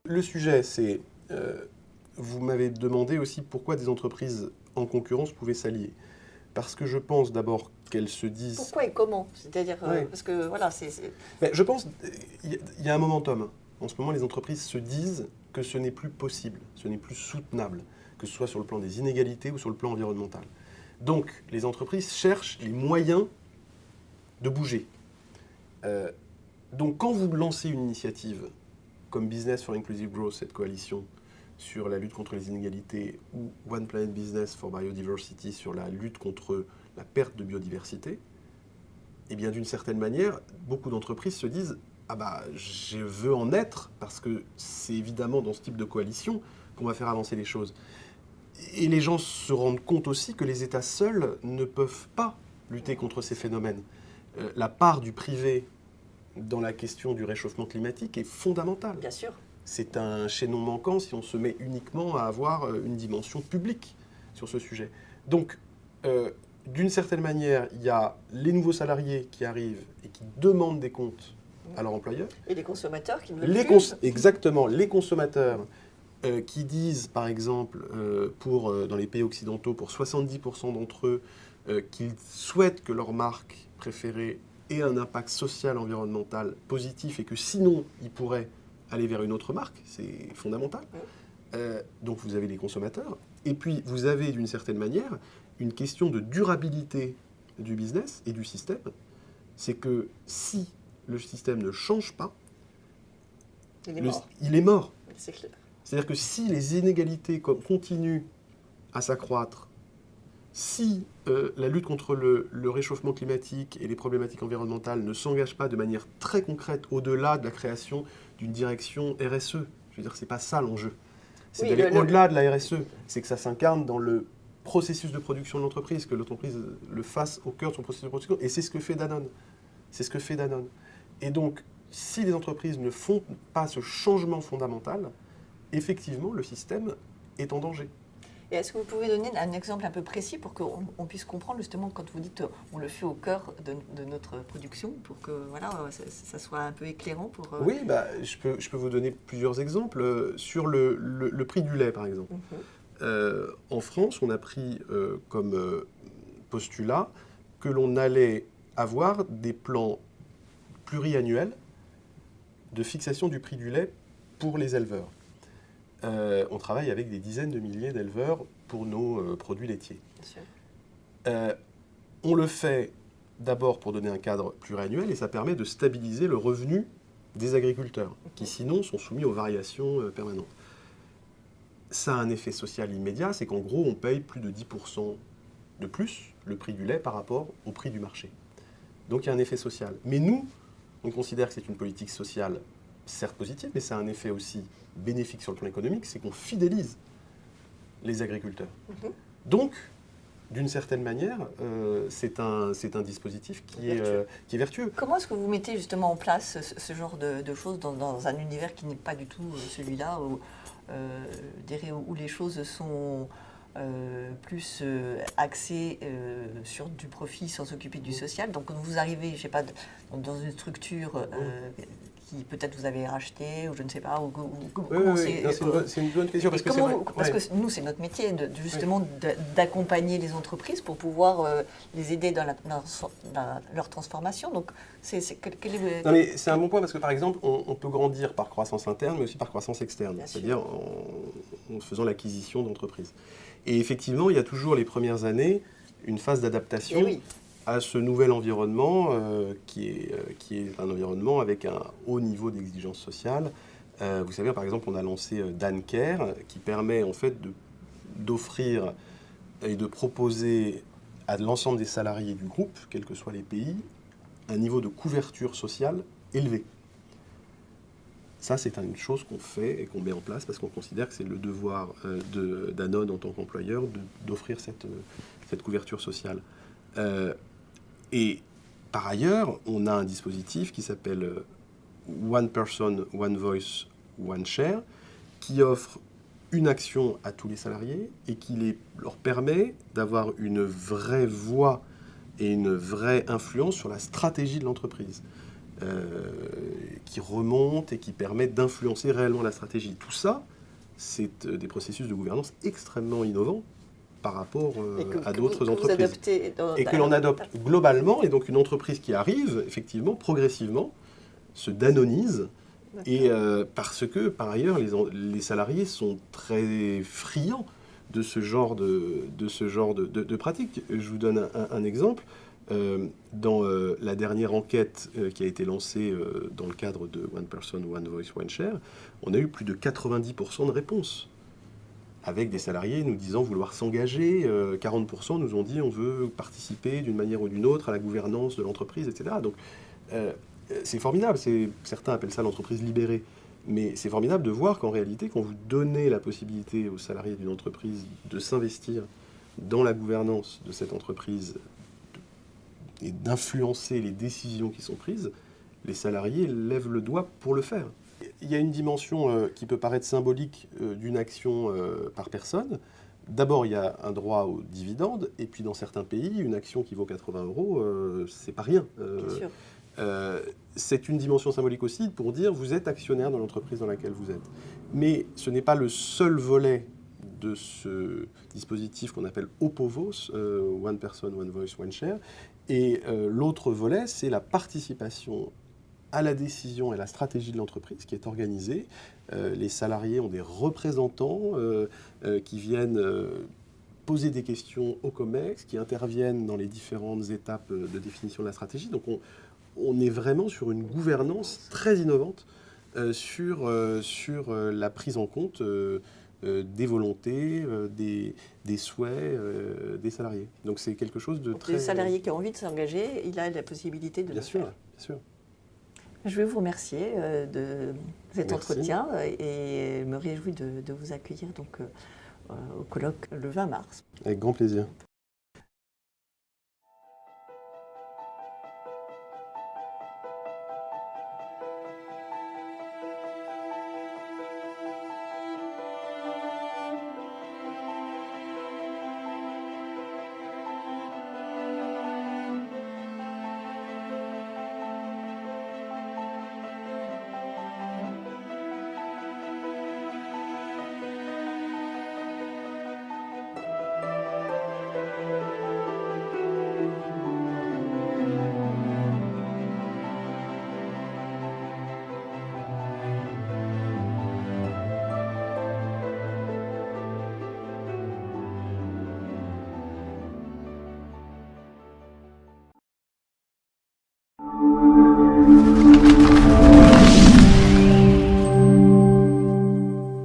Le sujet, c'est, vous m'avez demandé aussi pourquoi des entreprises en concurrence pouvaient s'allier. Parce que je pense d'abord qu'elles se disent... Pourquoi et comment? C'est-à-dire, Ouais. parce que voilà, Mais je pense qu'il y a un momentum. En ce moment, les entreprises se disent que ce n'est plus possible, ce n'est plus soutenable, que ce soit sur le plan des inégalités ou sur le plan environnemental. Donc, les entreprises cherchent les moyens de bouger. Donc, quand vous lancez une initiative comme Business for Inclusive Growth, cette coalition sur la lutte contre les inégalités, ou One Planet Business for Biodiversity sur la lutte contre la perte de biodiversité, eh bien d'une certaine manière, beaucoup d'entreprises se disent « Ah bah, je veux en être, parce que c'est évidemment dans ce type de coalition qu'on va faire avancer les choses. » Et les gens se rendent compte aussi que les États seuls ne peuvent pas lutter contre ces phénomènes. La part du privé dans la question du réchauffement climatique est fondamentale. bien sûr. C'est un chaînon manquant si on se met uniquement à avoir une dimension publique sur ce sujet. Donc, d'une certaine manière, il y a les nouveaux salariés qui arrivent et qui demandent des comptes à leur employeur. Et les consommateurs qui ne veulent plus. Exactement, les consommateurs qui disent, par exemple, dans les pays occidentaux, pour 70% d'entre eux, qu'ils souhaitent que leur marque préférée ait un impact social, environnemental positif et que sinon, ils pourraient aller vers une autre marque, c'est fondamental. Donc vous avez les consommateurs. Et puis vous avez d'une certaine manière une question de durabilité du business et du système. C'est que si le système ne change pas, il est mort. C'est clair. C'est-à-dire que si les inégalités continuent à s'accroître, si la lutte contre le réchauffement climatique et les problématiques environnementales ne s'engage pas de manière très concrète au-delà de la création d'une direction RSE, je veux dire, c'est pas ça l'enjeu. C'est d'aller au-delà de la RSE, c'est que ça s'incarne dans le processus de production de l'entreprise, que l'entreprise le fasse au cœur de son processus de production, et c'est ce que fait Danone. C'est ce que fait Danone. Et donc, si les entreprises ne font pas ce changement fondamental, effectivement, le système est en danger. Et est-ce que vous pouvez donner un exemple un peu précis pour qu'on puisse comprendre justement quand vous dites on le fait au cœur de notre production pour que voilà, ça soit un peu éclairant pour... Oui, bah, je peux vous donner plusieurs exemples. Sur le prix du lait, par exemple. En France, on a pris comme postulat que l'on allait avoir des plans pluriannuels de fixation du prix du lait pour les éleveurs. On travaille avec des dizaines de milliers d'éleveurs pour nos produits laitiers. On le fait d'abord pour donner un cadre pluriannuel et ça permet de stabiliser le revenu des agriculteurs qui sinon sont soumis aux variations permanentes. Ça a un effet social immédiat, c'est qu'en gros on paye plus de 10% de plus le prix du lait par rapport au prix du marché. Donc il y a un effet social. Mais nous, on considère que c'est une politique sociale certes positive, mais ça a un effet aussi bénéfique sur le plan économique, c'est qu'on fidélise les agriculteurs. Donc, d'une certaine manière, c'est un dispositif qui est vertueux. Comment est-ce que vous mettez justement en place ce genre de choses dans un univers qui n'est pas du tout celui-là, où les choses sont plus axées sur du profit sans s'occuper du social? Donc quand vous arrivez, je sais pas, dans une structure qui peut-être vous avez racheté ou je ne sais pas, c'est une bonne question parce que c'est vrai. Parce que nous, c'est notre métier justement d'accompagner les entreprises pour pouvoir les aider dans leur transformation. Donc, c'est un bon point parce que par exemple, on peut grandir par croissance interne, mais aussi par croissance externe, c'est-à-dire en faisant l'acquisition d'entreprises. Et effectivement, il y a toujours les premières années une phase d'adaptation. À ce nouvel environnement qui est un environnement avec un haut niveau d'exigence sociale, Vous savez, par exemple, on a lancé Dan Care, qui permet en fait d'offrir et de proposer à l'ensemble des salariés du groupe, quels que soient les pays, un niveau de couverture sociale élevé. Ça, c'est une chose qu'on fait et qu'on met en place parce qu'on considère que c'est le devoir de Danone en tant qu'employeur d'offrir cette couverture sociale. Et par ailleurs, on a un dispositif qui s'appelle One Person, One Voice, One Share, qui offre une action à tous les salariés et qui leur permet d'avoir une vraie voix et une vraie influence sur la stratégie de l'entreprise, qui remonte et qui permet d'influencer réellement la stratégie. Tout ça, c'est des processus de gouvernance extrêmement innovants par rapport à d'autres entreprises. Et que l'on adopte globalement, et donc une entreprise qui arrive, effectivement, progressivement, se danonise, et parce que, par ailleurs, les salariés sont très friands de ce genre de pratique. Je vous donne un exemple. Dans la dernière enquête qui a été lancée dans le cadre de One Person, One Voice, One Share, on a eu plus de 90% de réponses, avec des salariés nous disant vouloir s'engager. 40% nous ont dit on veut participer d'une manière ou d'une autre à la gouvernance de l'entreprise, etc. Donc c'est formidable, certains appellent ça l'entreprise libérée, mais c'est formidable de voir qu'en réalité, quand vous donnez la possibilité aux salariés d'une entreprise de s'investir dans la gouvernance de cette entreprise et d'influencer les décisions qui sont prises, les salariés lèvent le doigt pour le faire. Il y a une dimension qui peut paraître symbolique d'une action par personne. D'abord, il y a un droit aux dividendes, et puis dans certains pays, une action qui vaut 80 €, c'est pas rien. Bien sûr. C'est une dimension symbolique aussi pour dire vous êtes actionnaire dans l'entreprise dans laquelle vous êtes. Mais ce n'est pas le seul volet de ce dispositif qu'on appelle OPOVOS, One Person, One Voice, One Share. Et l'autre volet, c'est la participation à la décision et à la stratégie de l'entreprise qui est organisée. Les salariés ont des représentants qui viennent poser des questions au COMEX, qui interviennent dans les différentes étapes de définition de la stratégie. Donc on est vraiment sur une gouvernance très innovante sur la prise en compte des volontés, des souhaits des salariés. Donc c'est quelque chose de très... Le salarié qui a envie de s'engager, il a la possibilité de le faire. Bien sûr. Je vais vous remercier de cet entretien et me réjouis de vous accueillir donc, au colloque le 20 mars. Avec grand plaisir.